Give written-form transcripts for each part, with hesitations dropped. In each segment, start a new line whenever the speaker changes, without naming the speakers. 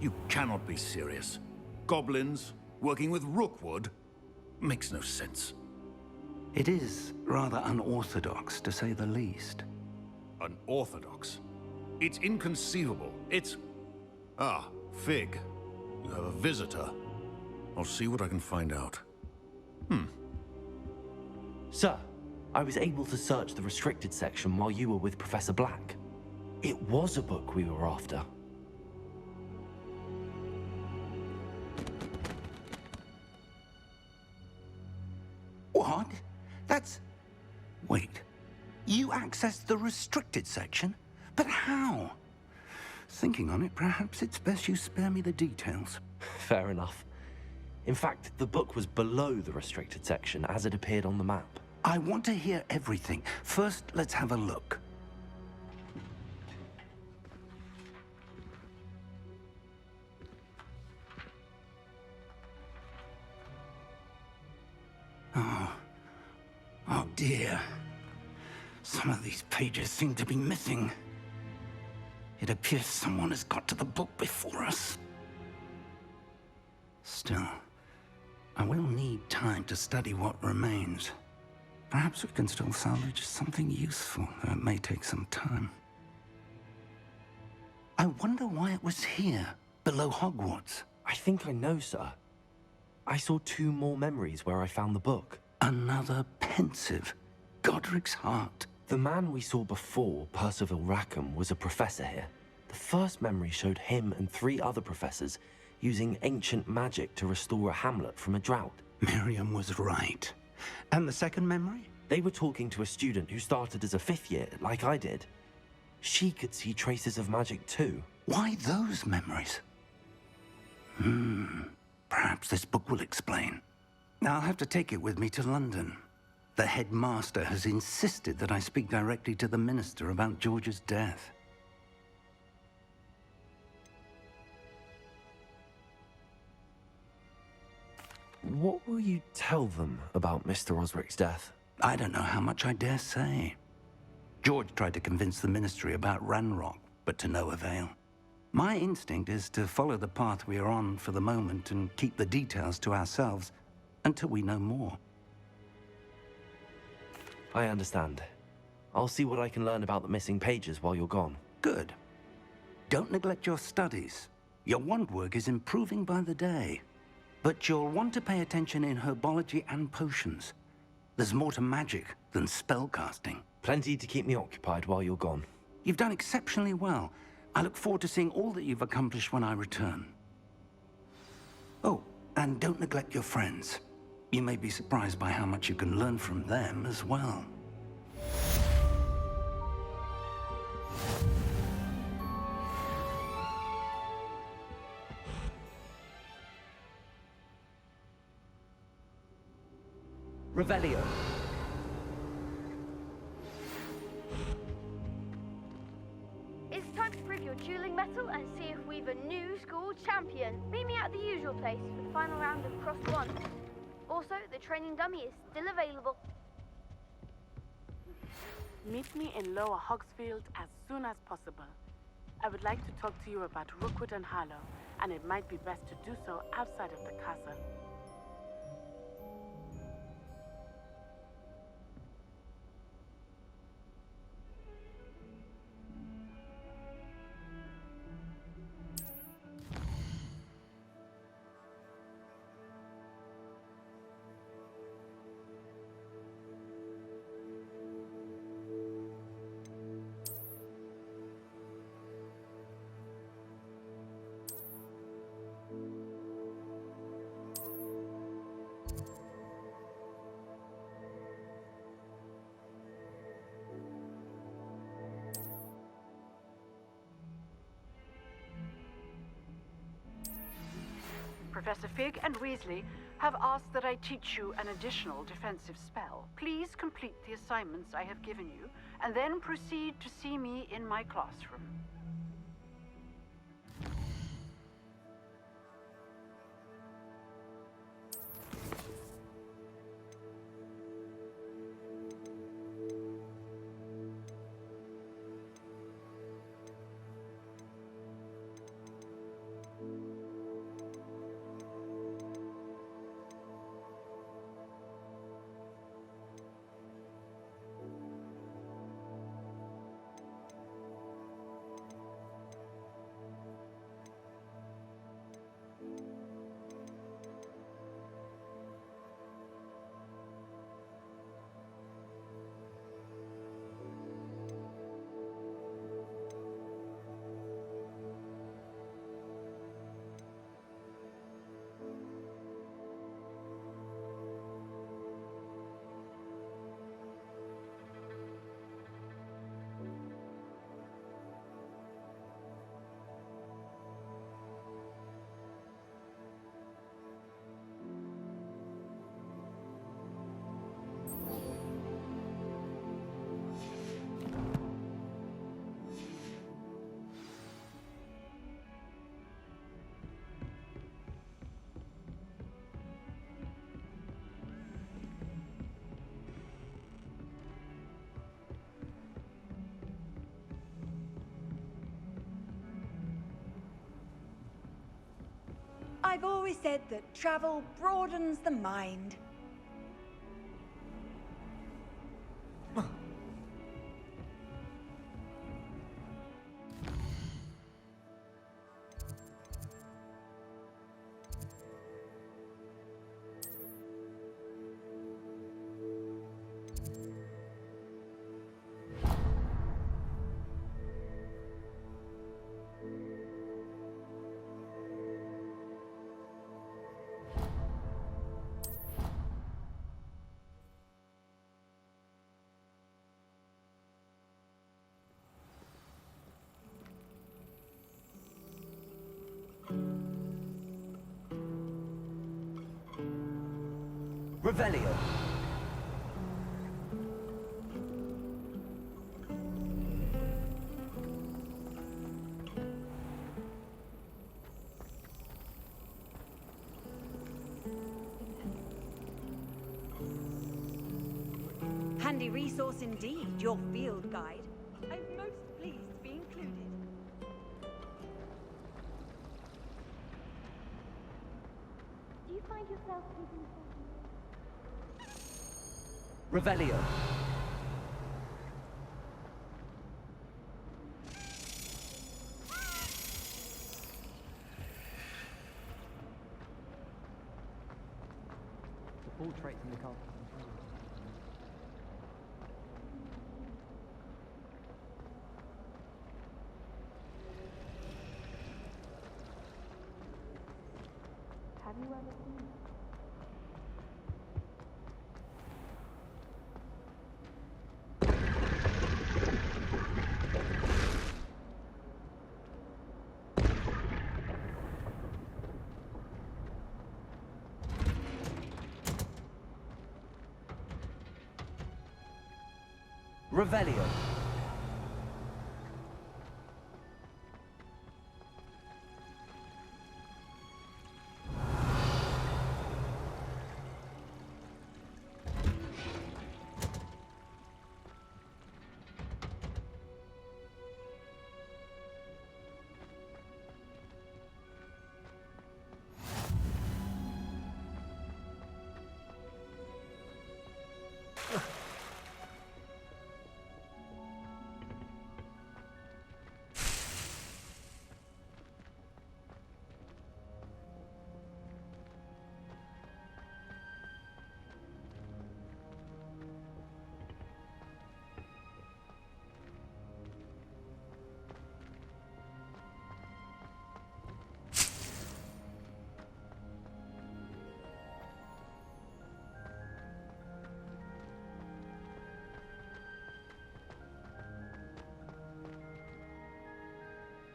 You cannot be serious. Goblins working with Rookwood? Makes no sense.
It is rather unorthodox, to say the least.
Unorthodox? It's inconceivable. It's... Ah, Fig. You have a visitor. I'll see what I can find out.
Sir, I was able to search the restricted section while you were with Professor Black. It was a book we were after.
What? That's... Wait. You accessed the restricted section? But how? Thinking on it, perhaps it's best you spare me the details.
Fair enough. In fact, the book was below the restricted section as it appeared on the map.
I want to hear everything. First, let's have a look. Oh dear. Some of these pages seem to be missing. It appears someone has got to the book before us. Still, I will need time to study what remains. Perhaps we can still salvage something useful, though it may take some time. I wonder why it was here, below Hogwarts.
I think I know, sir. I saw 2 more memories where I found the book.
Another pensive. Godric's heart.
The man we saw before, Percival Rackham, was a professor here. The first memory showed him and 3 other professors using ancient magic to restore a hamlet from a drought.
Miriam was right. And the second memory?
They were talking to a student who started as a 5th year, like I did. She could see traces of magic too.
Why those memories? Perhaps this book will explain. I'll have to take it with me to London. The headmaster has insisted that I speak directly to the minister about George's death.
What will you tell them about Mr. Osric's death?
I don't know how much I dare say. George tried to convince the ministry about Ranrock, but to no avail. My instinct is to follow the path we are on for the moment and keep the details to ourselves until we know more.
I understand. I'll see what I can learn about the missing pages while you're gone.
Good. Don't neglect your studies. Your wand work is improving by the day. But you'll want to pay attention in herbology and potions. There's more to magic than spellcasting.
Plenty to keep me occupied while you're gone.
You've done exceptionally well. I look forward to seeing all that you've accomplished when I return. Oh, and don't neglect your friends. You may be surprised by how much you can learn from them as well.
Revelio.
It's time to prove your dueling mettle and see if we've a new school champion. Meet me at the usual place for the final round of Cross 1. Also, the training dummy is still available.
Meet me in Lower Hogsfield as soon as possible. I would like to talk to you about Rookwood and Harlow, and it might be best to do so outside of the castle.
Professor Fig and Weasley have asked that I teach you an additional defensive spell. Please complete the assignments I have given you, and then proceed to see me in my classroom.
I've always said that travel broadens the mind.
Revelio.
Handy resource indeed, your field guide. I'm most pleased to be included.
Do you find yourself taking
Revelio.
The full traits in the cult.
Have you ever seen it?
Revelio.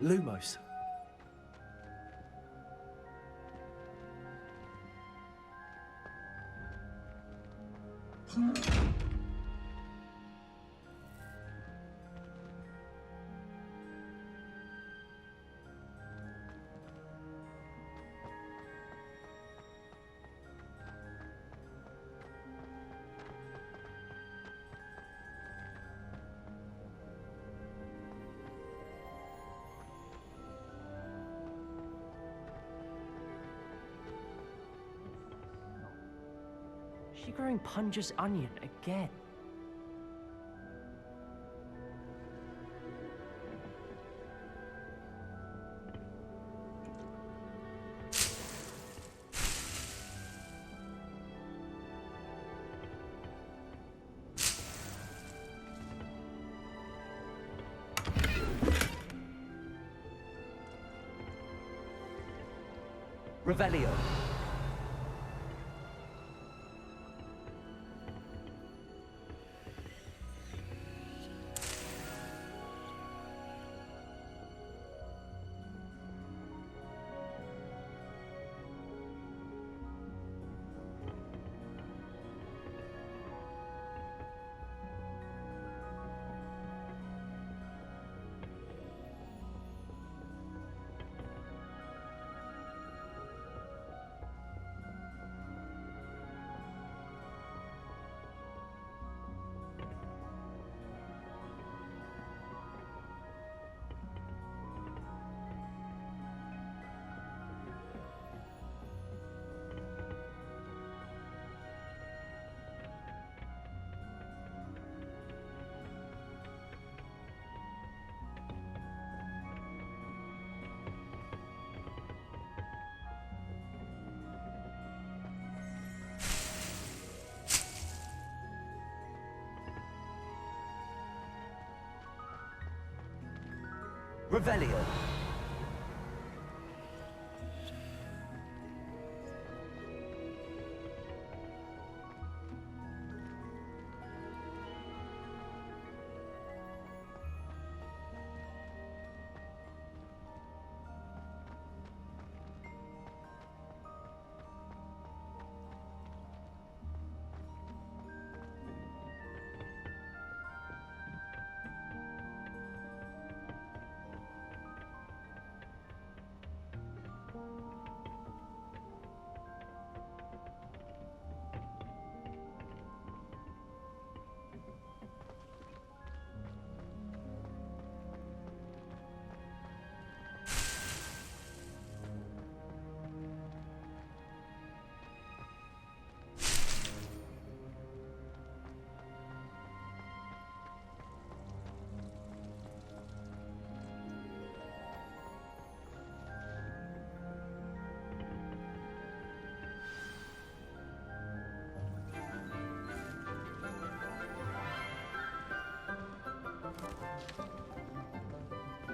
Lumos.
She growing Punja's onion again.
Revelio. Revelio.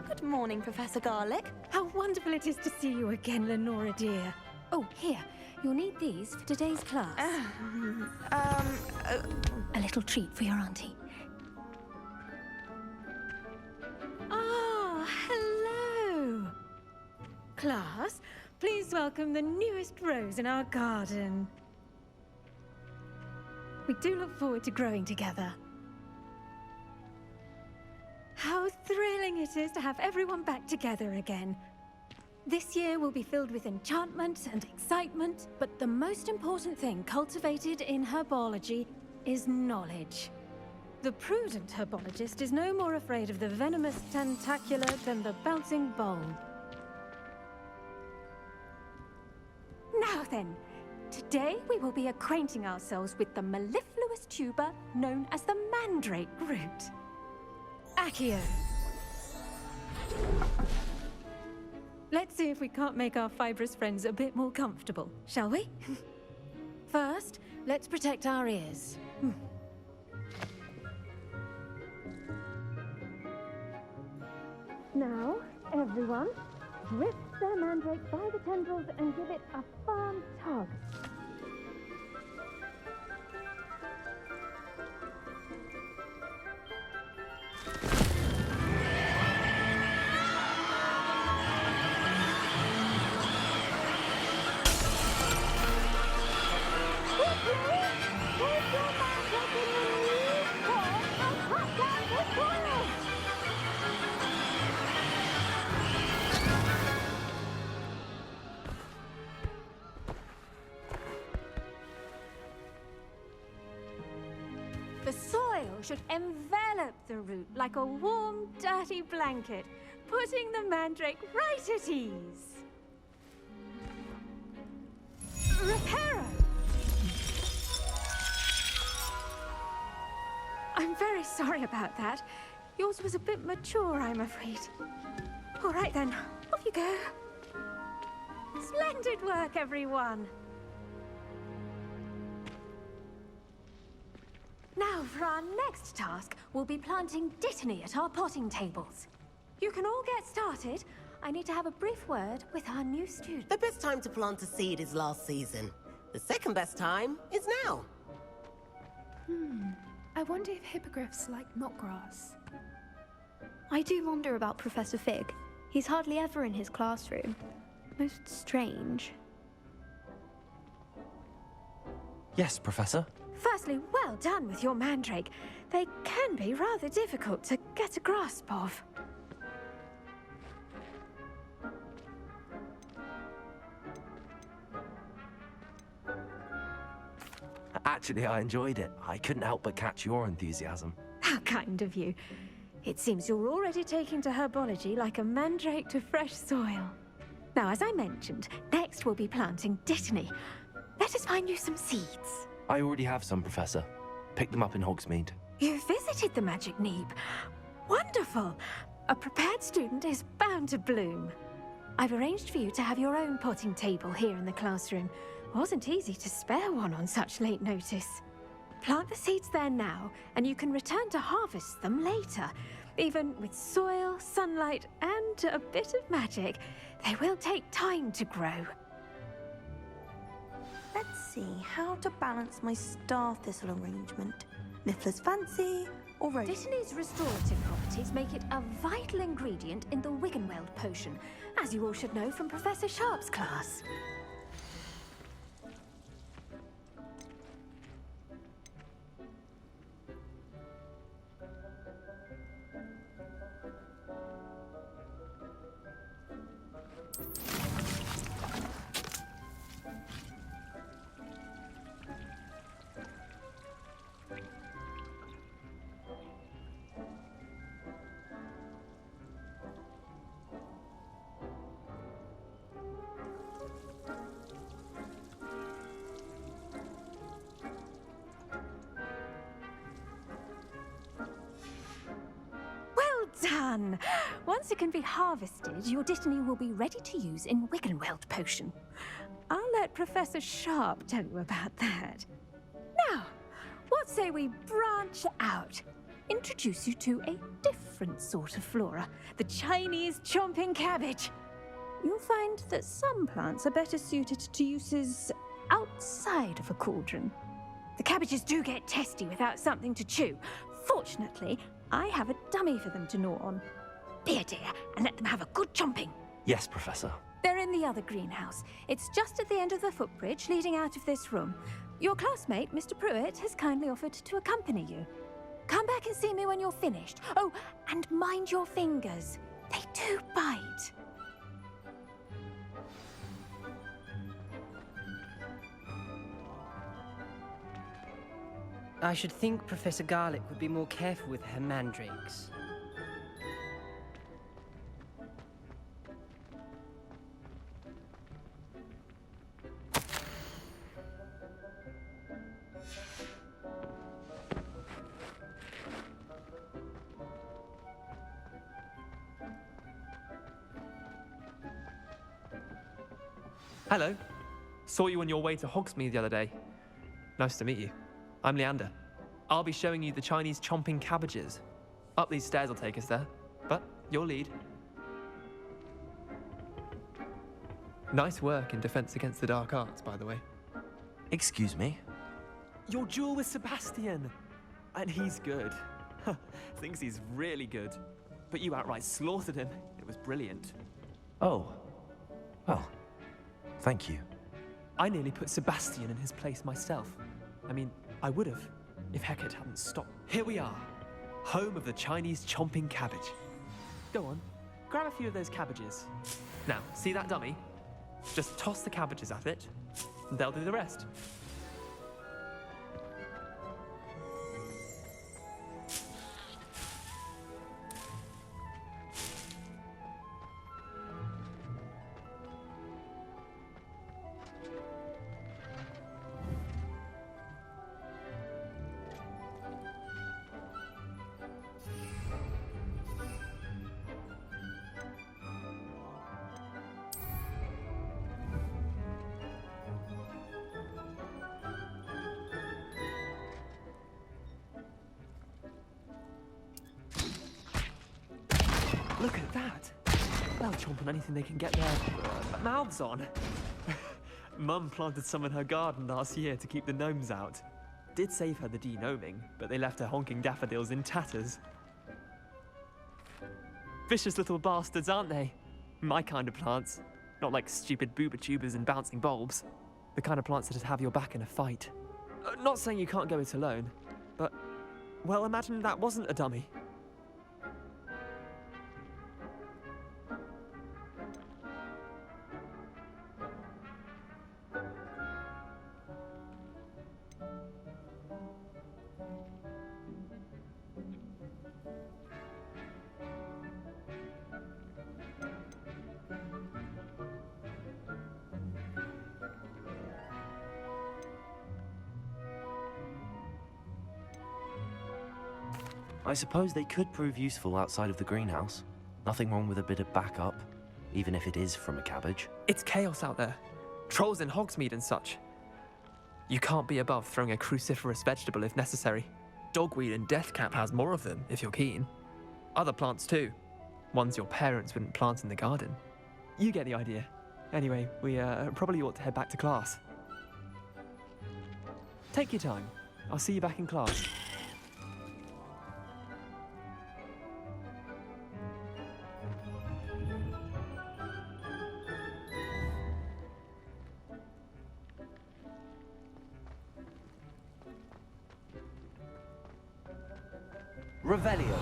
Good morning, Professor Garlick.
How wonderful it is to see you again, Lenora dear. Oh, here. You'll need these for today's class. A little treat for your auntie. Ah, hello. Class, please welcome the newest rose in our garden. We do look forward to growing together. How thrilling it is to have everyone back together again. This year will be filled with enchantment and excitement, but the most important thing cultivated in herbology is knowledge. The prudent herbologist is no more afraid of the venomous tentacula than the bouncing bulb. Now then, today we will be acquainting ourselves with the mellifluous tuber known as the mandrake root. Accio. Let's see if we can't make our fibrous friends a bit more comfortable, shall we? First, let's protect our ears. Now, everyone, grip their mandrake by the tendrils and give it a firm tug. The soil should envelop the root like a warm, dirty blanket, putting the mandrake right at ease. Reparo! I'm very sorry about that. Yours was a bit mature, I'm afraid. All right then, off you go. Splendid work, everyone. Now, for our next task, we'll be planting dittany at our potting tables. You can all get started. I need to have a brief word with our new student.
The best time to plant a seed is last season. The second best time is now.
I wonder if hippogriffs like knotgrass.
I do wonder about Professor Fig. He's hardly ever in his classroom. Most strange.
Yes, Professor.
Firstly, well done with your mandrake. They can be rather difficult to get a grasp of.
Actually, I enjoyed it. I couldn't help but catch your enthusiasm.
How kind of you. It seems you're already taking to herbology like a mandrake to fresh soil. Now, as I mentioned, next we'll be planting dittany. Let us find you some seeds.
I already have some, Professor. Picked them up in Hogsmeade.
You visited the Magic Neeb. Wonderful. A prepared student is bound to bloom. I've arranged for you to have your own potting table here in the classroom. Wasn't easy to spare one on such late notice. Plant the seeds there now, and you can return to harvest them later. Even with soil, sunlight, and a bit of magic, they will take time to grow.
Let's see how to balance my star thistle arrangement. Niffler's fancy or rose?
Dittany's restorative properties make it a vital ingredient in the Wiggenweld potion, as you all should know from Professor Sharp's class. Done! Once it can be harvested, your Dittany will be ready to use in Wiggenweld potion. I'll let Professor Sharp tell you about that. Now, what say we branch out? Introduce you to a different sort of flora, the Chinese chomping cabbage. You'll find that some plants are better suited to uses outside of a cauldron. The cabbages do get testy without something to chew. Fortunately, I have a dummy for them to gnaw on. Be a dear and let them have a good chomping.
Yes, Professor.
They're in the other greenhouse. It's just at the end of the footbridge leading out of this room. Your classmate, Mr. Pruitt, has kindly offered to accompany you. Come back and see me when you're finished. Oh, and mind your fingers. They do bite.
I should think Professor Garlick would be more careful with her mandrakes.
Hello. Saw you on your way to Hogsmeade the other day. Nice to meet you. I'm Leander. I'll be showing you the Chinese chomping cabbages. Up these stairs will take us there, but your lead. Nice work in Defense Against the Dark Arts, by the way.
Excuse me?
Your duel with Sebastian! And he's good. Thinks he's really good. But you outright slaughtered him. It was brilliant.
Oh. Well, thank you.
I nearly put Sebastian in his place myself. I mean, I would have, if Hecate hadn't stopped. Here we are, home of the Chinese chomping cabbage. Go on, grab a few of those cabbages. Now, see that dummy? Just toss the cabbages at it, and they'll do the rest. Look at that! They'll chomp on anything they can get their mouths on. Mum planted some in her garden last year to keep the gnomes out. Did save her the de-gnoming, but they left her honking daffodils in tatters. Vicious little bastards, aren't they? My kind of plants. Not like stupid booba tubers and bouncing bulbs. The kind of plants that'd have your back in a fight. Not saying you can't go it alone, but, well, imagine that wasn't a dummy.
I suppose they could prove useful outside of the greenhouse. Nothing wrong with a bit of backup, even if it is from a cabbage.
It's chaos out there. Trolls in Hogsmeade and such. You can't be above throwing a cruciferous vegetable if necessary. Dogweed and Deathcap has more of them, if you're keen. other plants too. Ones your parents wouldn't plant in the garden. You get the idea. Anyway, we probably ought to head back to class. Take your time. I'll see you back in class.
Revelio.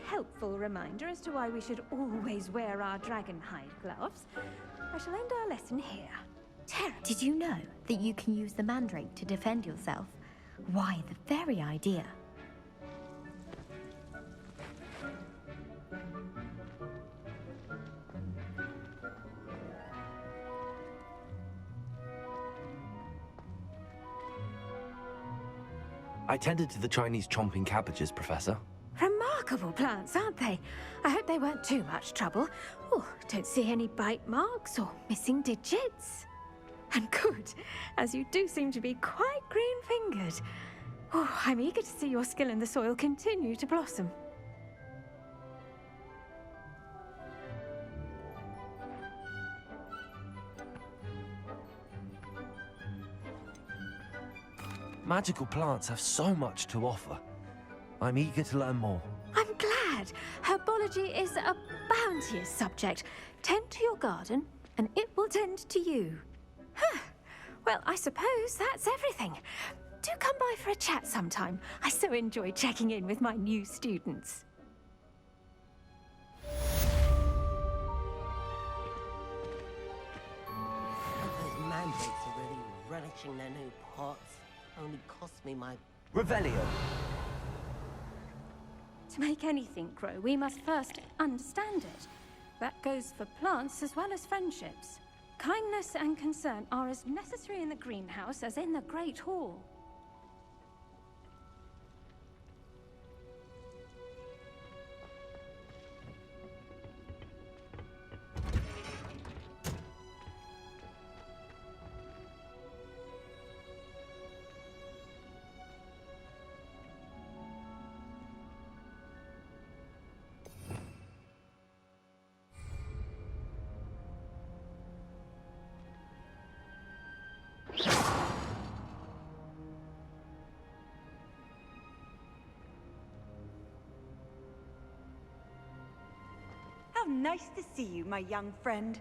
Helpful reminder as to why we should always wear our dragonhide gloves, I shall end our lesson here.
Tara, did you know that you can use the mandrake to defend yourself? Why, the very idea.
I tended to the Chinese chomping cabbages, Professor.
Remarkable plants, aren't they? I hope they weren't too much trouble. Oh, don't see any bite marks or missing digits. And good, as you do seem to be quite green-fingered. Oh, I'm eager to see your skill in the soil continue to blossom.
Magical plants have so much to offer. I'm eager to learn more.
I'm glad. Herbology is a bounteous subject. Tend to your garden, and it will tend to you. Huh. Well, I suppose that's everything. Do come by for a chat sometime. I so enjoy checking in with my new students.
Those mandrakes are really relishing their new pots. Only cost me my...
Revelio.
To make anything grow, we must first understand it. That goes for plants as well as friendships. Kindness and concern are as necessary in the greenhouse as in the Great Hall.
How nice to see you, my young friend.